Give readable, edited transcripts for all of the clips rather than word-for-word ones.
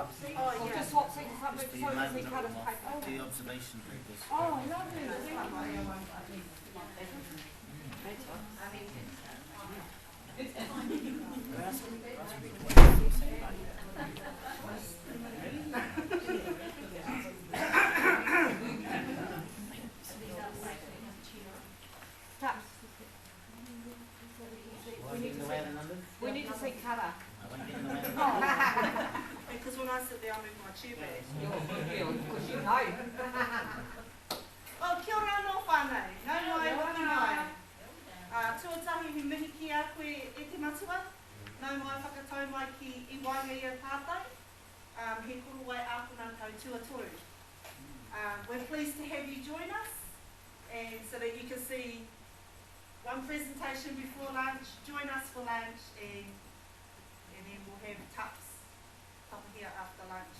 swap seats. Oh, Or yeah. just swap seats or something, Just just so the we can have paper. the observation papers. Oh, lovely. Perhaps we need to see colour. Because when I sit there, I move my chair back. Because you know. Oh, kia ora no whānau. Nau mai, waki mai. Tuatahi he mihi ki a koe e te matua. Nau mai whakatau mai ki I wainga I a tātou. He koro wai āpuna tau tuatoru. We're pleased to have you join us, and so that you can see one presentation before lunch, join us for lunch, and then we'll have taps here after lunch.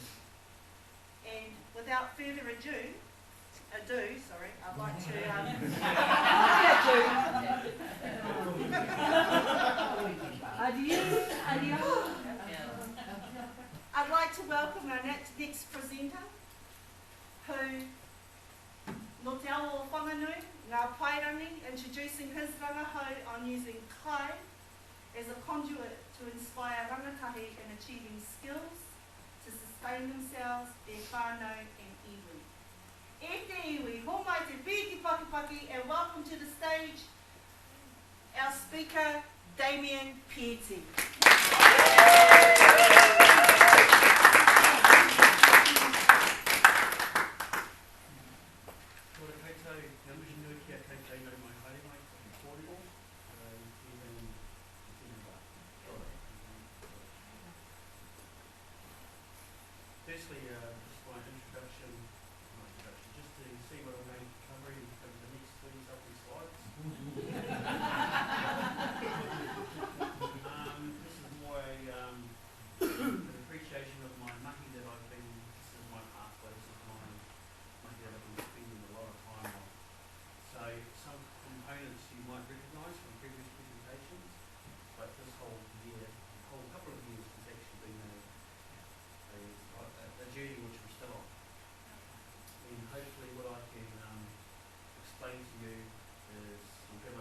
And without further ado, I'd like to I'd like to welcome our next presenter, who no te awa o whanganui, ngā Pairangi, introducing his rangahau on using kai as a conduit to inspire rangatahi in achieving skills to sustain themselves, their whānau and iwi. E te iwi, ho mai te piki pakipaki, and welcome to the stage our speaker, Damien Pieti. Firstly, just my introduction, just to see what I'm going to be covering over the next 30 something slides. This is more an appreciation of my mahi that I've been, this is my pathway, this is my mahi that I've been spending a lot of time on. So some components you might recognise from previous presentations, but this whole couple of years has actually been a journey which we're still on. And hopefully what I can explain to you will give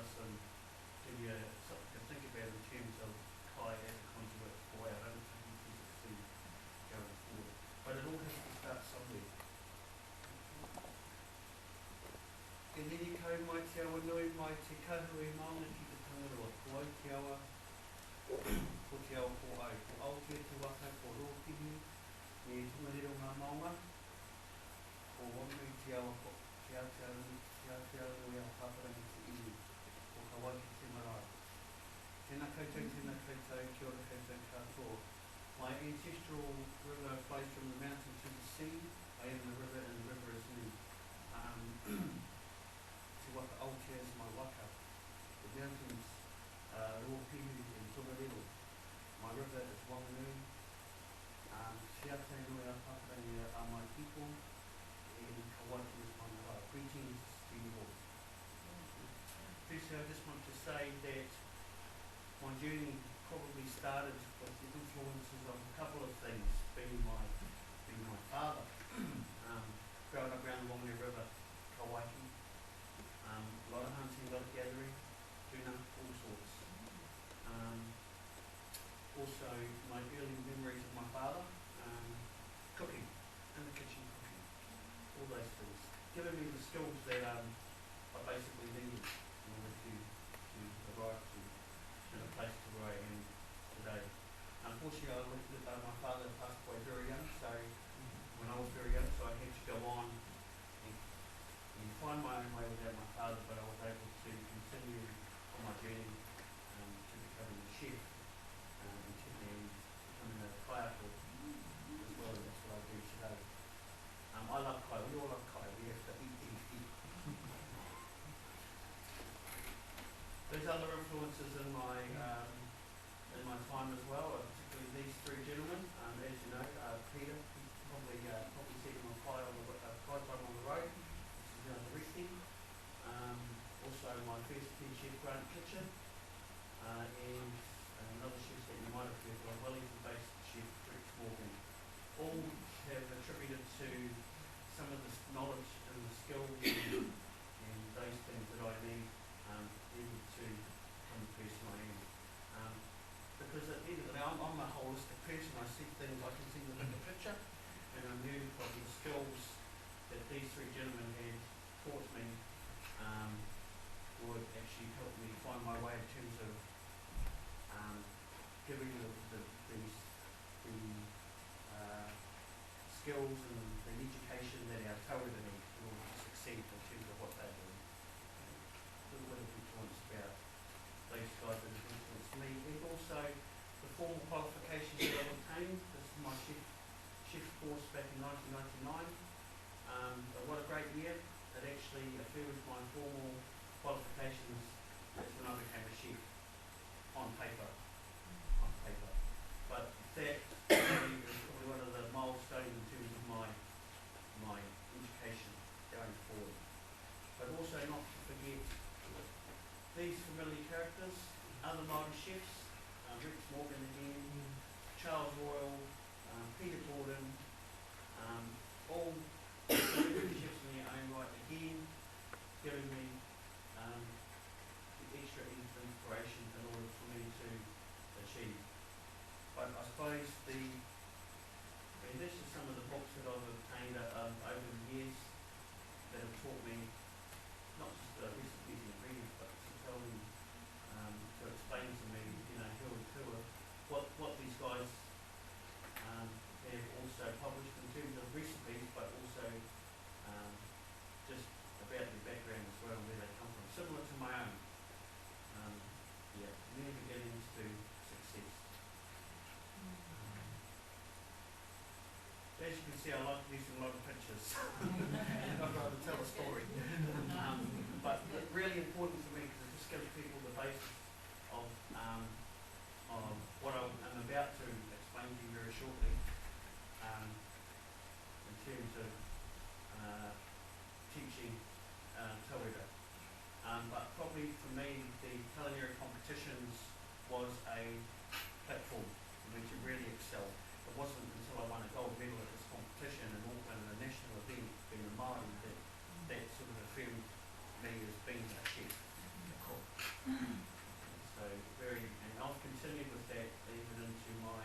you something to think about in terms of kai as a conduit for our own success going forward. But it all has to start somewhere. E nini kau mai te awa nui mai te kahui maunga ki te tangaroa. Ko au te awa, ko te awa ko au. Ko au te waka, ko rōpini, e tungariro ngā maunga, ko wanu te awa ko te aotearoa e a Paparangi te iwi, ko ka wai ki te marae. Tēnā koutou, kia ora koutou katoa. My ancestral river flows from the mountain to the sea. I am the river and the river is me. Te waka Aotea is my waka. The mountains are Rōpihu and Tongariro. My river is Wanganui. Whiate nui a Paparangi are my people, and Kawaki is my marae. Greetings to you all. Firstly, I just want to say that my journey probably started with the influences of a couple of things, being my father. Growing up around the Whanganui River, Kawaki, a lot of hunting, a lot of gathering, tuna, all sorts. Also, my early memories of my father, cooking, in the kitchen cooking, all those things, giving me the skills that I basically needed in order to arrive to a place to where I am today. Unfortunately, my father passed away very young, so when I was very young, so I had to go on and find my own way without my father, but I was able to continue on my journey to becoming a chef and becoming a kaiako as well, and that's what I do today. I love kai, we all love kai, we have to eat. There's other influences in my time as well, particularly these three gentlemen. As you know, Peter, probably seen him on kai time on the road. This is now the resting. Also my first head chef, Grant Kitchen, and another chef that you might have heard of, Wellington-based chef, Rex Morgan. All skills and the education that our tauira need in order to succeed in terms of what they're doing. A little bit of influence about those guys that have influenced me, and also the formal qualifications that I've obtained. This is my chef course back in 1999. But what a great year. It actually affirmed my formal qualifications as when I became a chef on paper. But that really is probably one of the milestones in terms of my education going forward. But also not to forget these familiar characters, other Māori chefs, Rex Morgan again, Charles Royal, Peter Gordon, all familiar chefs in their own right again, giving me the extra inspiration in order for me to achieve. But I suppose this is some of the books that I've obtained over the years that have taught me not just the recipes and ingredients, but to tell me, to explain to me, what these guys have also published in terms of recipes, but also just about their background as well and where they come from, similar to my own. Near beginnings to success. As you can see, I like using a lot of pictures. I'd rather tell a story. But really important for me because it just gives people the basis of what I'm about to explain to you very shortly in terms of teaching tauira. But probably for me, the culinary competitions was a platform for me to really excel. It wasn't until I won a gold medal at this competition in Auckland, a national event, being a Māori, that sort of affirmed me as being a chef, a cook. So and I've continued with that even into my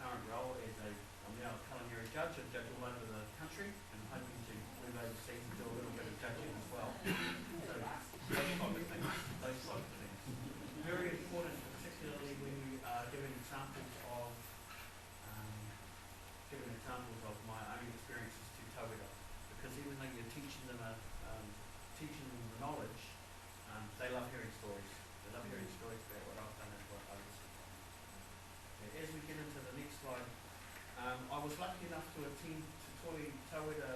current role as I'm now a culinary judge. I judge all over the country and hoping to move overseas and do a little bit of judging as well. So those type of things. Very important, particularly when you are giving examples of my own experiences to tauira, because even though you're teaching them the knowledge, they love hearing stories. They love hearing stories about what I've done and what others have done. Okay, as we get into the next slide, I was lucky enough to attend Te Toi Tauira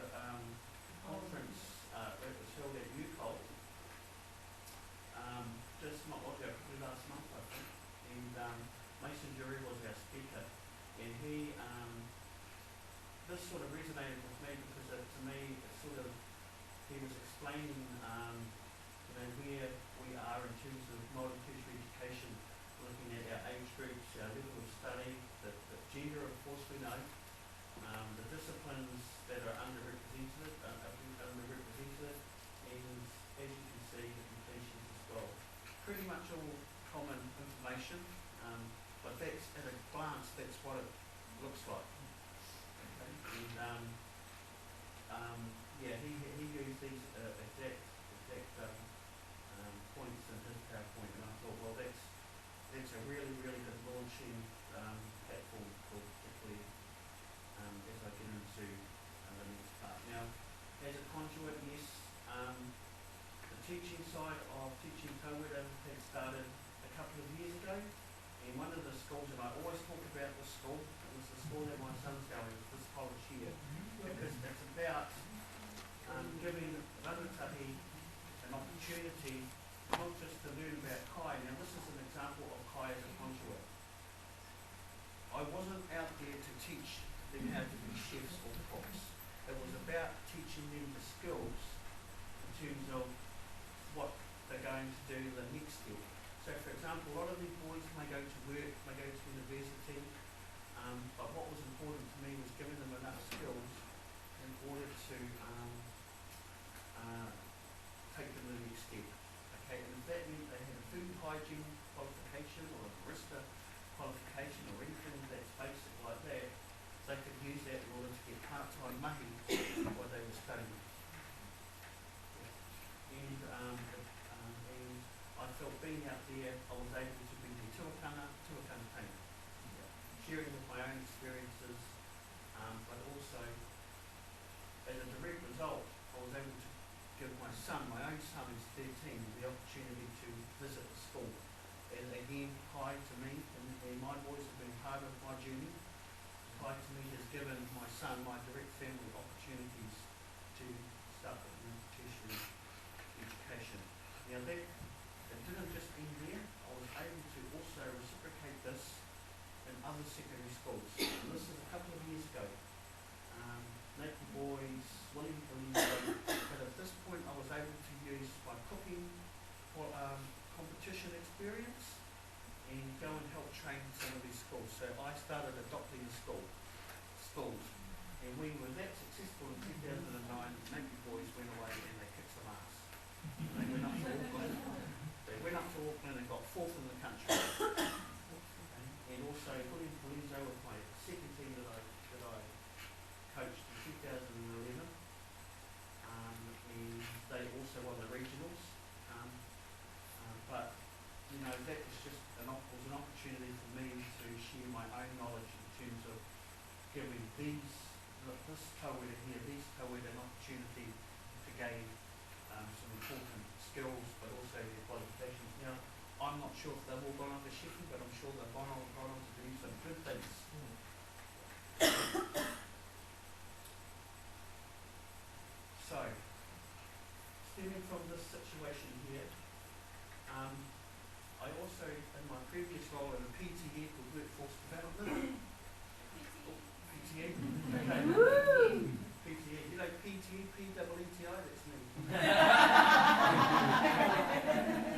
conference that was held at UCOL just not long ago, probably last month I think, and Mason Jury was our speaker, and he this sort of resonated with me because to me he was explaining where we are in terms of modern tertiary education, looking at our age groups, our level of study, the gender of course we know, the disciplines that are underrepresented, and as you can see the completions as well. Pretty much all common information, but that's at a glance that's what it looks like. Okay, and he used these exact points in his PowerPoint, and I thought, well, that's a really good launching platform for particularly as I get into the next part. Now, as a conduit, yes, the teaching side of teaching tauira had started a couple of years ago, and one of the schools, and I always talk about this school, it was the school that my son's going, it's this college here, because it's about giving rangatahi an opportunity not just to learn about kai. Now this is an example of kai as a conduit. I wasn't out there to teach them how to be chefs or cooks. It was about teaching them the skills in terms of what they're going to do the next step. So for example, a lot of these boys may go to work, may go to university, but what was important to me was giving them enough skills in order to take them to the next step. Okay, and if that meant they had a food hygiene qualification or a barista qualification or anything that's basic like that, they could use that in order to get part-time mahi while they were studying. And I felt being out there, I was able to be the tuakana teina, sharing with my own experiences, but also as a direct result, I was able to give my son, my own son who's 13, the opportunity to visit the school. And again, Kai to me, and my boys have been part of my journey. Kai to me has given my son, my direct family, opportunities to start with tertiary education. Now that it didn't just end there, I was able to also reciprocate this in other secondary schools. And this is a couple of years ago. Napier Boys, William Polizo, but at this point I was able to use my cooking competition experience and go and help train some of these schools. So I started adopting the schools, and we were that successful in 2009. Napier Boys went away and they kicked some ass. They went up to Auckland. They went up to Auckland and got 4th in the country. And also William Polizo was my second team that I coached in 2011. And they also won the regionals. But you know, that was just was an opportunity for me to share my own knowledge in terms of giving this tauira here, these tauira an opportunity to gain some important skills, but also their qualifications. Now, I'm not sure if they've all gone on to Sheffield, but I'm sure they've gone on to do some good things. So, stemming from this situation here, I also, in my previous role in a PTA called Workforce Development, PTA, okay. PTA, you know PTA, P-E-E-T-I, that's me.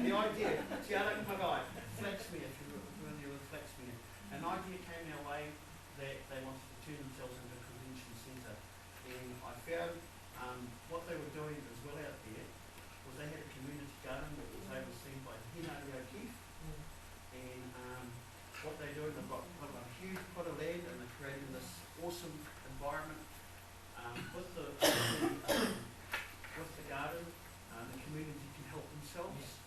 The idea, Te Ara Magai, Flaxmere, if you're familiar with Flaxmere, an idea came our way that they wanted to turn themselves into a convention centre. And I found what they were doing as well out there was they had a community garden that was overseen by Henry O'Keefe. And what they're doing, they've got a huge plot of land and they're creating this awesome environment with the garden. The community can help themselves,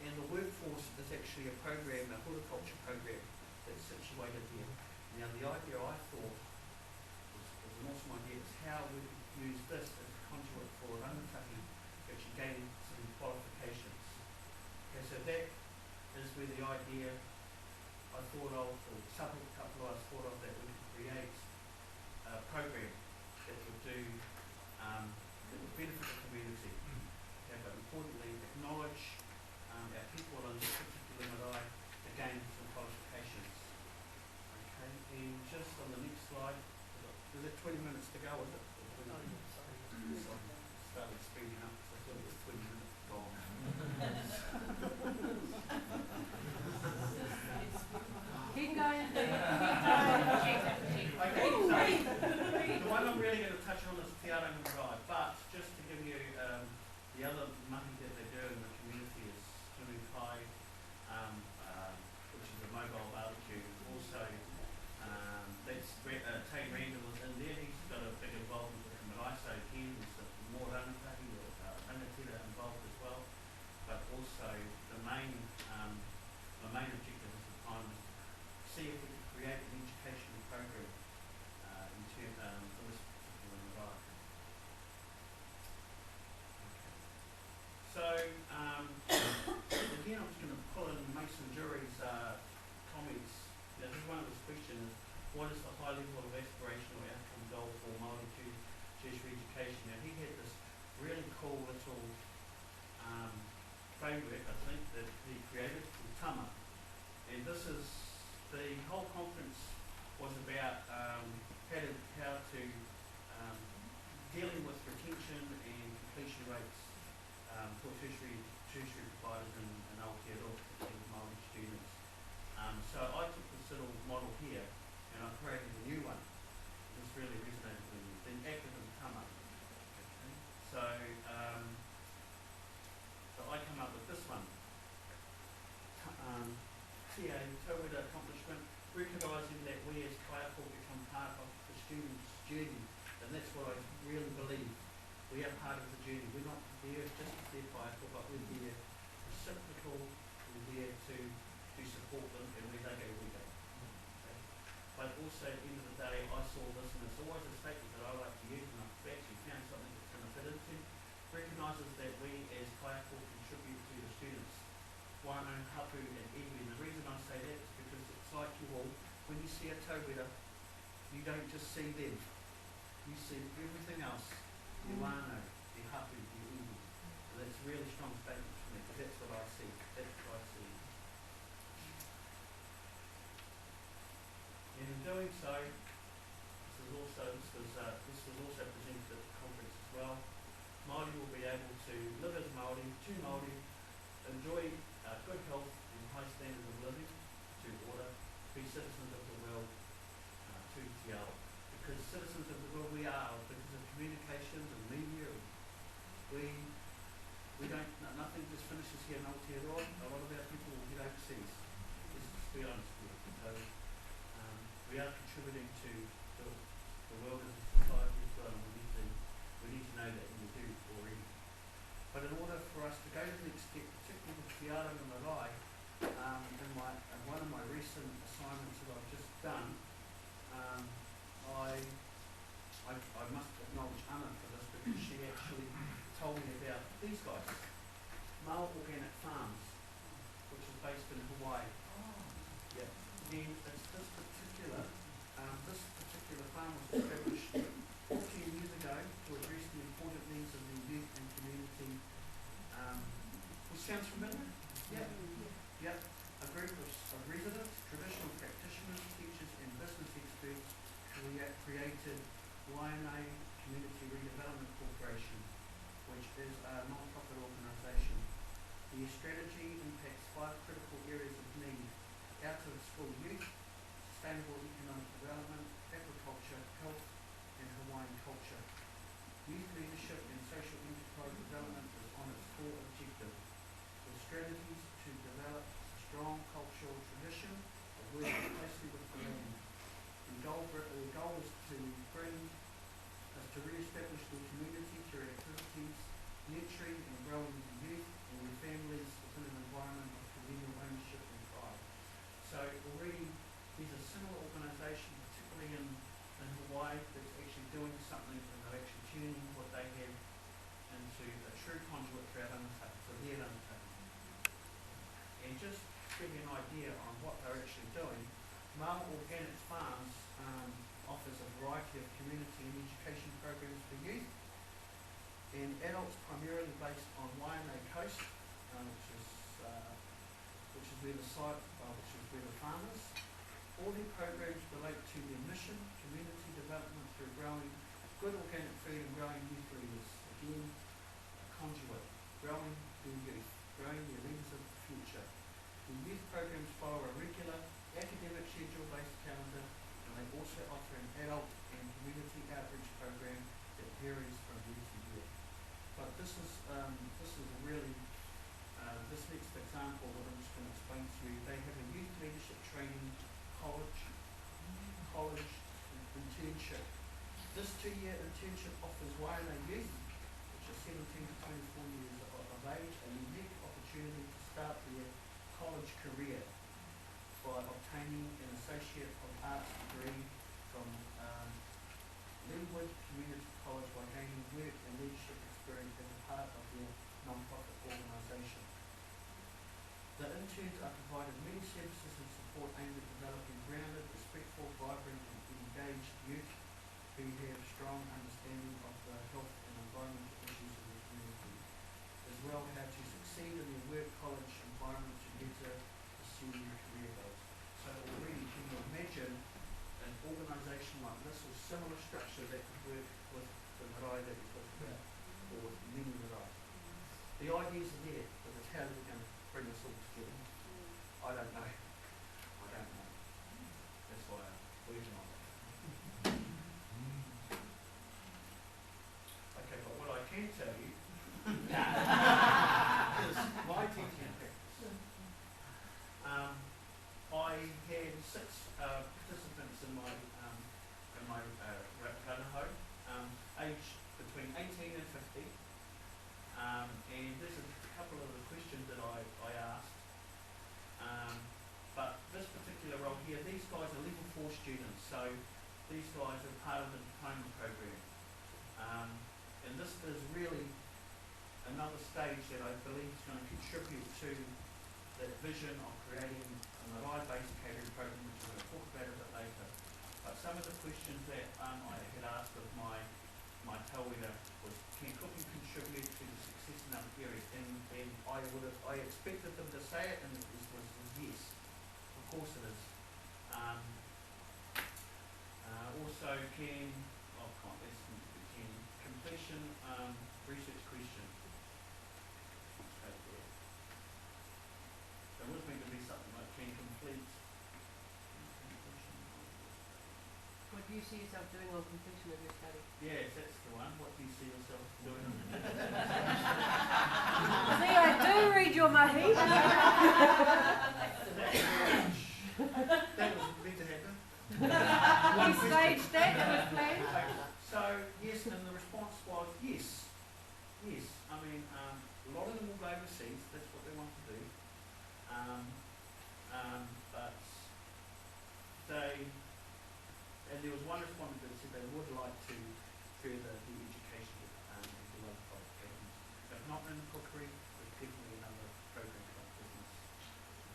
and the workforce is actually a program, a horticulture program that's situated here. Now the idea I thought was an awesome idea is how we could use this as a conduit for an undertaking to actually gain some qualifications. Okay, so that is where the idea I thought of, or several couple I thought of, that we could create a program that would do, that would benefit the community. Okay, but importantly, acknowledge our people in this particular marae to gain some qualifications. Okay, and just on the next slide, is it 20 minutes to go, is it? No, sorry. Started speeding up, so I thought it was 20 minutes gone. Keep going. Okay, so the one I'm really going to touch on is Te Arangi Marae, but just to give you the other mahi that they do in the community is Tunu Kai, which is a mobile barbecue. Also, that's Tate Randall is in there. He's got a big involvement with the marae, so again there's some more rangatahi or rangatira involved as well. But also the main objective at the time was to see if we could create an educational program for this particular marae. So, again, I'm just going to pull in Mason Jury's comments. Now, this is one of his questions: what is the high level of aspirational outcome goal for Māori tertiary education? Now, he had this really cool little framework, I think, that he created called Tama. And this is, the whole conference was about how to dealing with retention and completion rates for tertiary providers in Aotearoa, particularly with Māori students. So I took this little model here and I created a new one. This really resonated with me. Then acronym Tama. Okay. So I come up with this one. TA, tauira accomplishment, recognising that we as kaiako become part of the student's journey. And that's what I really believe. We are part of the journey. We're not there just to be kaiako, but we're there reciprocal, we're there to support them, and where they go, we go. Okay. But also, at the end of the day, I saw this, and it's always a statement that I like to use, and I've actually found something that's going to fit into, recognises that we as kaiako contribute to the students, whānau, hapu and iwi. And the reason I say that is because it's like you all, when you see a tauwera, you don't just see them, you see everything else, your wānau, your hapu, your iwi. And that's a really strong statement for me, because that's what I see, that's what I see. And in doing so, this was also presented at the conference as well. Māori will be able to live as Māori, to Māori, enjoy good health and high standard of living, to order, be citizens of the world, to te ao. Because citizens of the world we are, because of communications and media, we don't, nothing just finishes here in Aotearoa. A lot of our people will get overseas. Let's just be honest with you. So, we are contributing to the world as a society as well, and we need to know that, and we do already. But in order for us to go to the next step, particularly with Te Aronga Marae, in one of my recent assignments that I've just done, I must acknowledge Anna for this, because she actually told me about these guys, Mao Organic Farms, which is based in Hawaii. Yeah. And it's this particular farm was established 14 years ago to address the important needs of the youth and community. Which sounds familiar? Yeah. Yep. A group of residents, traditional practitioners, teachers and business experts created Waianae Community Redevelopment Corporation, which is a non-profit organisation. The strategy impacts 5 critical areas of need: out of school youth, sustainable economic development, agriculture, health and Hawaiian culture. Youth leadership and social enterprise development is on its core objective, with strategies to develop a strong cultural tradition of working closely with the land. The goal is to re-establish the community through activities nurturing and growing the youth and their families within an environment of communal ownership and pride. So already there's a similar organisation, particularly in Hawaii, that's actually doing something, and they're actually turning what they have into a true conduit for our undertaking, for their undertaking. And just to give you an idea on what they're actually doing, Mao Organic Farms offers a variety of community and education programs for youth and adults, primarily based on Waianae Coast, which is where the farm is. All their programs relate to their mission, community development through growing good organic food and growing youth leaders. Again, a conduit, growing their youth, growing their leaders of the future. The youth programs follow a regular academic schedule-based calendar, and they also offer an adult and community outreach program that varies from year to year. But this is really, this next example that I'm just going to explain to you, they have a youth leadership training college internship. This 2-year internship offers Waianae youth, which are 17 to 24 years of age, a unique opportunity to start their college career by obtaining an Associate of Arts degree from Linwood Community College by gaining work and leadership experience as a part of their non-profit organisation. The interns are provided many services and support aimed at developing grounded, respectful, vibrant and engaged youth who have strong understanding of the health and environmental issues of their community, as well how to succeed in their work college environment to better pursue their career goals. So already, can you imagine an organisation like this or similar structure that could work with the marae that we talked about, or with many marae? The ideas are there, but it's how we're going to bring this all together. I don't know. That's why I'm working on it. Okay, but what I can tell you is my teaching practice. I had 6 participants in my ranaho, aged between 18 and 50. And this is a couple of the questions that I asked. more students. So these guys are part of the diploma program. And this is really another stage that I believe is going to contribute to that vision of creating a marae-based catering program, which we're going to talk about a bit later. But some of the questions that I had asked of my tauira was, can cooking contribute to the success in other areas? And I expected them to say it, and it was yes. Of course it is. Also, can completion research question. Straight there. So it was meant to be something like can complete. What do you see yourself doing on completion of your study? Yes, that's the one. What do you see yourself doing? See, I do read your mahi. That was meant to happen. We staged that, it was planned. So, yes, and the response was yes. Yes. I mean, a lot of them will go overseas, that's what they want to do. But and there was one respondent that said they would like to further the education and the local qualifications. If not in cookery, there's definitely another program like business,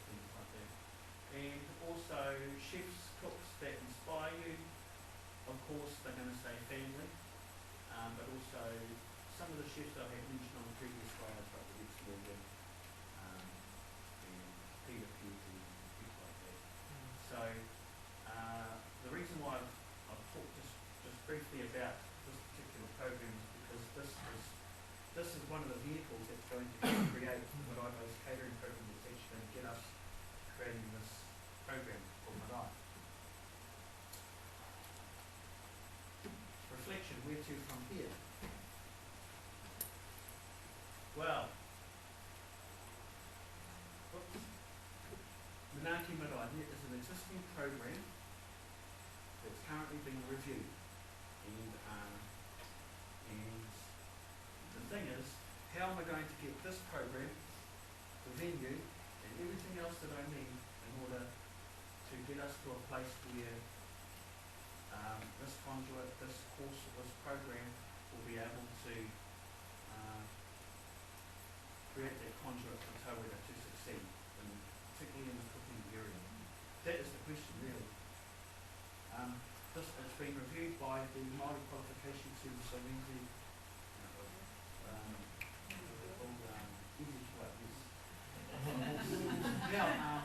things like that. And also chefs, cooks that inspire you. Of course, they're going to say family, but also some of the chefs that I had mentioned on the previous slides, like the Rex Morgan, and Peter Pewsey, and people like that. So, the reason why I've talked just briefly about this particular program is because this is one of the vehicles that's going to create the marae-based catering program that's actually going to get us creating this program for marae. Reflection, where to from here? Well, Manaaki Marae is an existing program that's currently being reviewed. And the thing is, how am I going to get this program, the venue, and everything else that I need in order to get us to a place where this conduit, this course, this program will be able to create that conduit for tauira to succeed, and particularly in the cooking area. That is the question, really. This has been reviewed by the Māori Qualification Service of NZ. Now,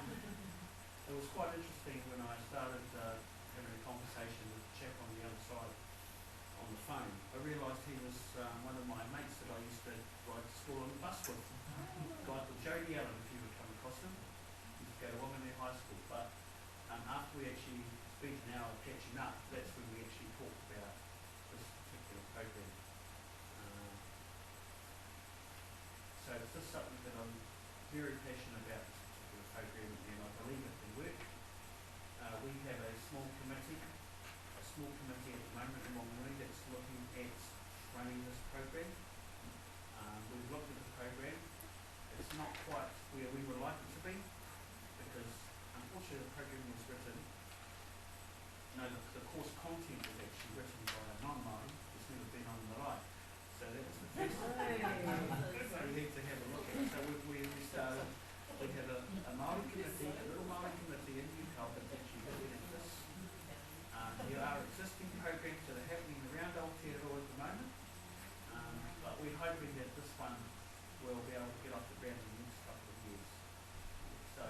it was quite interesting when I started having a conversation with the chap on the other side on the phone. I realised he was one of my mates that I used to ride to school on the bus with. A guy called Jody Allen, if you would come across him. He used to go to Whanganui High School. But after we actually spent an hour catching up, that's when we actually talked about this particular program. So it's just something that I'm very passionate about, this particular program, and I believe it can work. We have a small committee at the moment in Whanganui that's looking at running this program. We've looked at the program. It's not quite where we would like it to be, because unfortunately the program was written, the course content was actually written by a non-Māori who's never been on the marae. So that was the first thing we need to have a look at. So we started, we have a Māori committee, a little Māori committee in Newcastle that's actually looking at this. There are existing programs that are happening around Aotearoa at the moment, but we're hoping that this one will be able to get off the ground in the next couple of years. So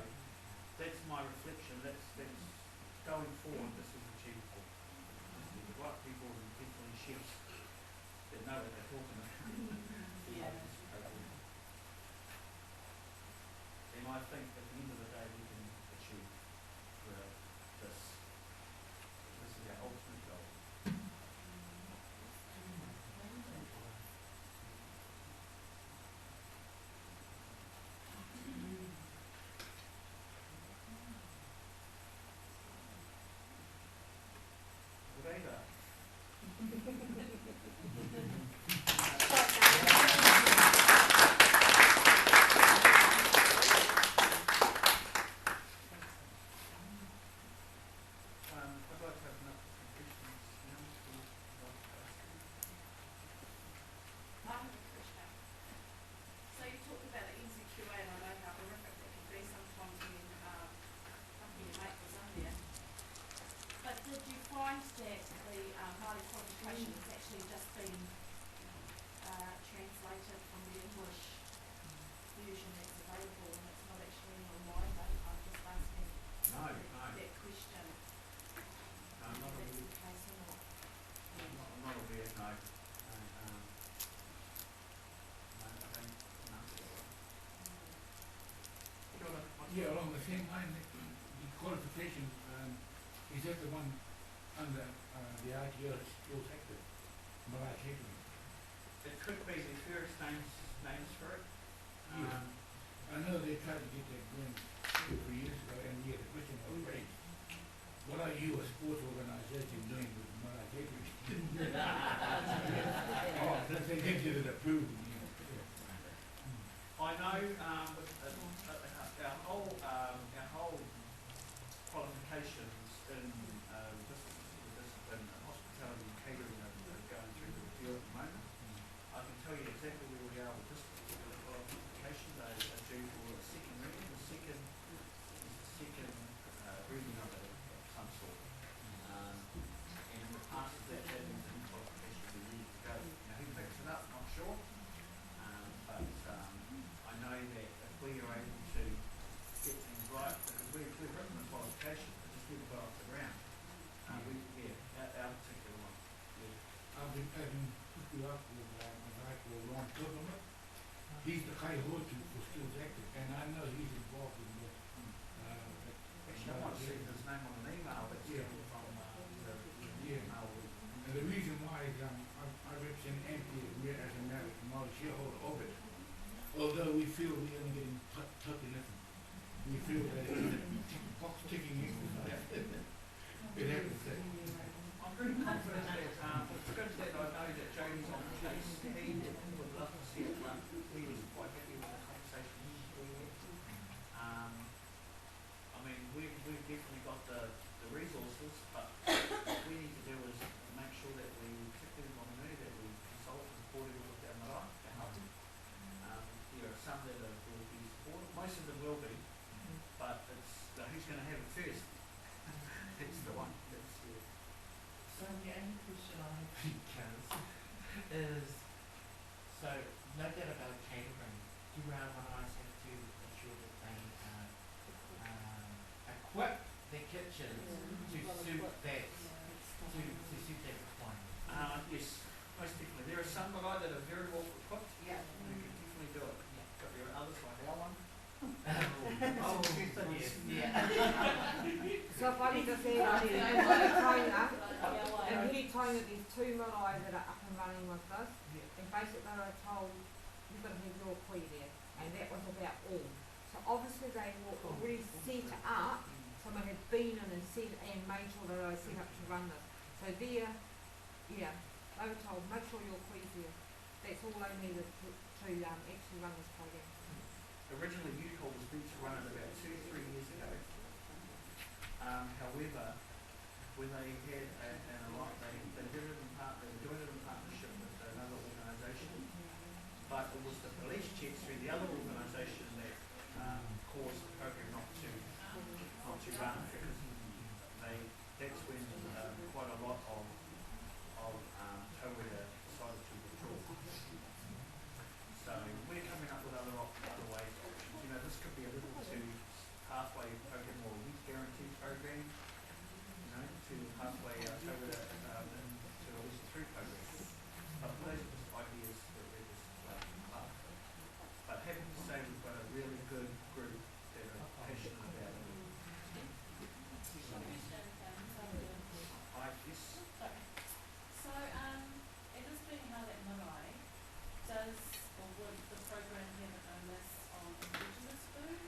that's my reflection. That's going forward, this is achievable. There's the right people and definitely chefs that know what they're talking about. Yeah. And I think at the end of the day we can achieve this. This is our ultimate goal. that the Māori qualification has actually just been translated from the English version that's available, and it's not actually online. I'm just asking No, no, that question, no, if not that's aware, the case or not. I'm not aware, no. No, I don't, no. Kia ora, what's Yeah, your- along the same line, the qualifications, is that the one under the ITO skills active, Malay catering? It could be the first names for it. Yeah. I know they tried to get that going 2 or 3 years ago, and yeah, the question was raised. What are you, a sports organisation, doing with Malay catering? Oh, they did get it approved, yeah. I know, our whole qualifications in this discipline, hospitality and catering are going through the review at the moment. I can tell you exactly where we are with this particular qualification. They are due for a second reading. The second reading of it of some sort. And in the past, that means the new qualification will be ready to go. Now, who picks it up? Not sure. But I know that if we are able to get things right, because we've written the qualification, but just never got off the ground. Our particular one. Yeah. I've been hook you up with a guy called Ron Silverman. He's the kaihotu for skills active, and I know he's involved in the Actually, I might see his name on an email that's Yeah. from the Yeah. email. And the reason why is I represent Anthony as a Māori shareholder of it. Although we feel we're only getting totally nothing. We feel that it's box ticking exercise. It happens that. I'm pretty confident that, it's good that I know that Jody's on the case. He would love to see it run. He was quite happy with the conversation we had. I mean, we've definitely got the resources, but what we need to do is make sure that we, particularly in Whanganui, that we consult and support it with our marae, our home. There are some that will be supported, most of them will be, but it's, who's going to have it first? It's the one. That's, So the only question I have, Kaz, is, so no doubt about catering, do our Marais have to ensure that they equip their kitchens to suit that, to suit that requirement? yes, most definitely. There are some marae that are very well equipped. Yeah. They can definitely do it. Yeah. But there are others like our one. Oh, yes, yeah. So if I need to say that, tainga, and he tainga, there's 2 marae that are up and running with this, and basically they were told, you've got to have your koe there, and that was about all. So obviously they were already set up, someone had been in and set, and made sure that they were set up to run this. So there, yeah, they were told, make sure your koe's there. That's all they needed to actually run this program. Originally, UCOL was meant to run it about 2-3 years ago. However, when they had they did it in they were doing it in partnership with another organisation, but it was the police checks through the other organisation that caused the program not to run, because that's when quite a lot of tauira decided to withdraw. So we're coming up with other ways, options. You know, this could be a little to pathway program or a youth guarantee program. You know, to pathway tauira to a listen through program. But those are just ideas that we're just up. But happy to say we've got a really good group that are passionate about it. Yes. So, it is being held at Marae. Does, or would the program have an onus on Indigenous food?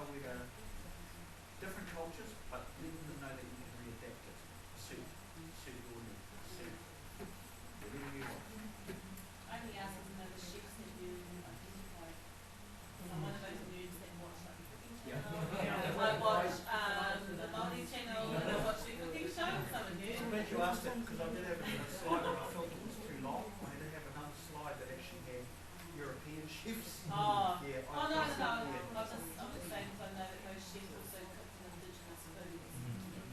tauira, different cultures, but letting them know that you can readapt it to suit your needs, to suit whatever you want. Only ask them to know the chefs that you identify. I'm one of those nerds that watch like the cooking Yeah. channel. I watch the Māori channel and I watch the cooking show. So I'm a nerd. I'm glad you asked it, because I did have a slide, but I felt it was too long. I had to have another slide that actually had European chefs. Oh. Yeah, Oh no, I no, yeah. I'm just saying because I know that those chefs also cooked an indigenous food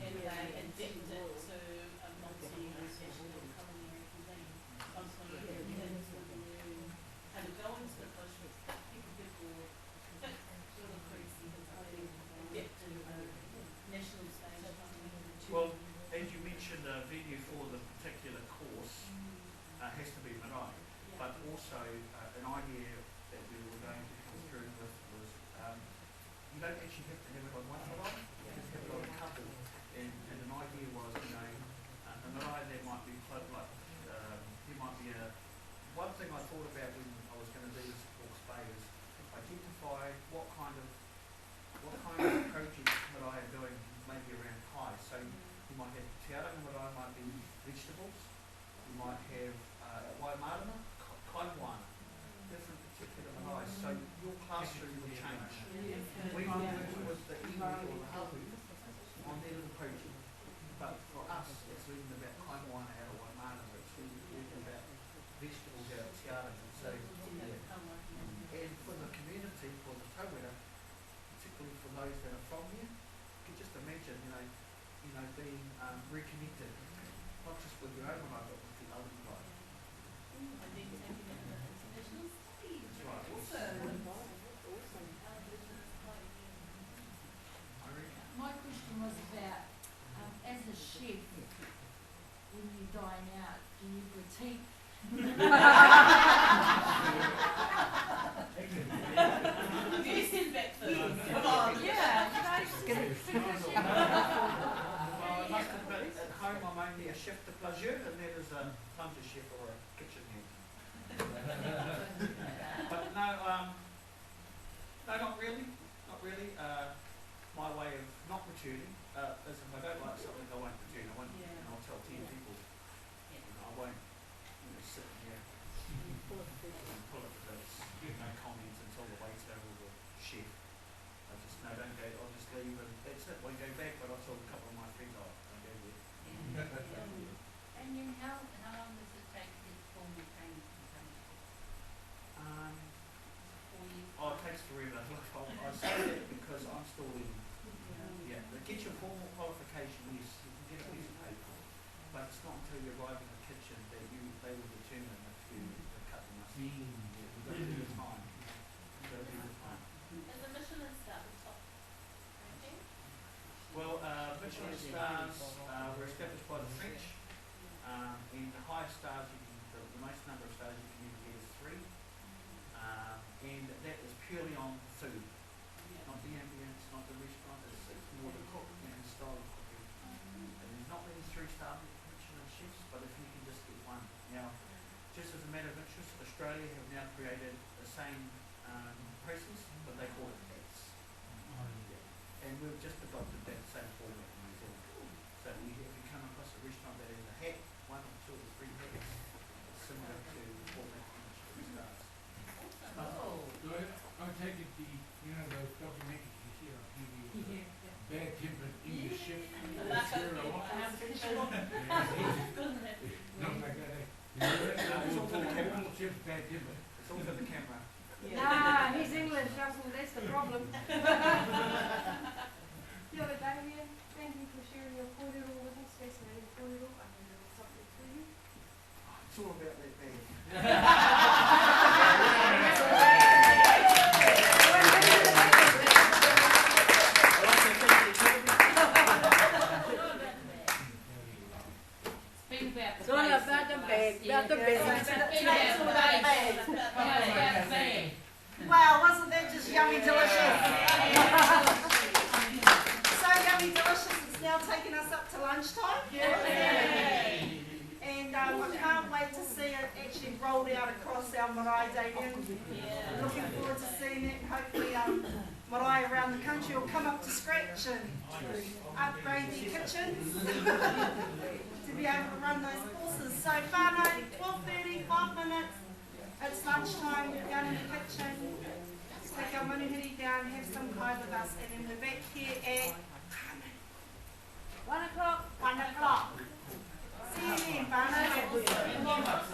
and they adapted it to a multi-national culinary cuisine. So I'm just wondering if kids would learn how to go into the bush with people get bored, pick little crazy because they adapt to national stage culinary. Well, as you mentioned, the venue for the particular course has to be marae, but also an idea that we were going to come through with was you don't actually have to have it on one marae, you just have it on a couple. And an idea was, you know, a marae there might be quite like, there might be one thing I thought about when I was going to do this at Hawke's Bay is identify what kind of projects marae are doing maybe around Kai. So you might have te aranga marae might be vegetables, you might have at Waimarama, kaiwana, different particular marae. So your classroom will change. We will work with the iwi or the hapu on their little project, but for us it's learning about kaiwana out of Waimarama, it's learning about vegetables out of te aranga. So, and for the community, for the tauira, particularly for those that are from here, you can just imagine, you know, being reconnected, not just with your own marae, but with the other marae. And then taking it to international stage. That's right. I reckon. My question was about, as a chef, when you dine out, do you critique? Do you send back food? Come on. Yeah, you know, just Get it. Well, I must admit, at home I'm only a chef de plasieur, and that is a plunger chef or a kitchen hand. But no, not really, not really. My way of not returning is if I don't like something, I won't return. I won't, and I'll tell 10 people. I won't, sit here and pull it because get no comments until the waiter or the chef. I just no, don't go. I'll just leave and that's it. Won't go back, but I'll tell a couple of my friends, I'll go there. And then how long does it take to get formal training from somebody? 4 years? Oh, it takes forever. I say that because I'm still learning. Yeah, get your formal qualification, yes, you can get a piece of paper, but it's not until you arrive in the kitchen that they will determine if you cut the mustard. Yeah, you've got to do the time. You've got to do the time. Is the Michelin star the top ranking? Well, Michelin stars were established by the French, and the highest stars, the most number of stars you can even get is 3, and that is purely on food, not the ambience, not the restaurant, it's more the cook and the style of cooking. And there's not many 3-star Michelin chefs, but if you can just get one. Now, just as a matter of interest, Australia have now created the same process, but they call it hats. And we've just adopted that same format in New Zealand. So if you come across a restaurant that has a hat, 1 or 2 or 3 hats, it's similar to the format of Michelin stars. So I take it those documentaries you see on TV, bad-tempered English chefs, swear a lot. Not like that. It's all for the camera. All chefs bad-tempered. It's all for the camera. Nah, he's English, Russell, that's the problem. Kia ora, Damien. Thank you for sharing your kōrero with us. Fascinating kōrero. I have a little something for you. It's all about that bag. Speak about the It's all place. about the bag, about the bag. Speak about the place. About the bag. Wow, wasn't that just yummy delicious? So yummy delicious, it's now taking us up to lunchtime. And I can't wait to see it actually rolled out across our marae, Damien. Looking forward to seeing it. Hopefully marae around the country will come up to scratch and upgrade their kitchens to be able to run those courses. So whānau, 12:30, 5 minutes, it's lunchtime, we're down in the kitchen, take our manuhiri down, have some kai with us, and then we're back here at 1 o'clock. 1 o'clock. See you then, whānau.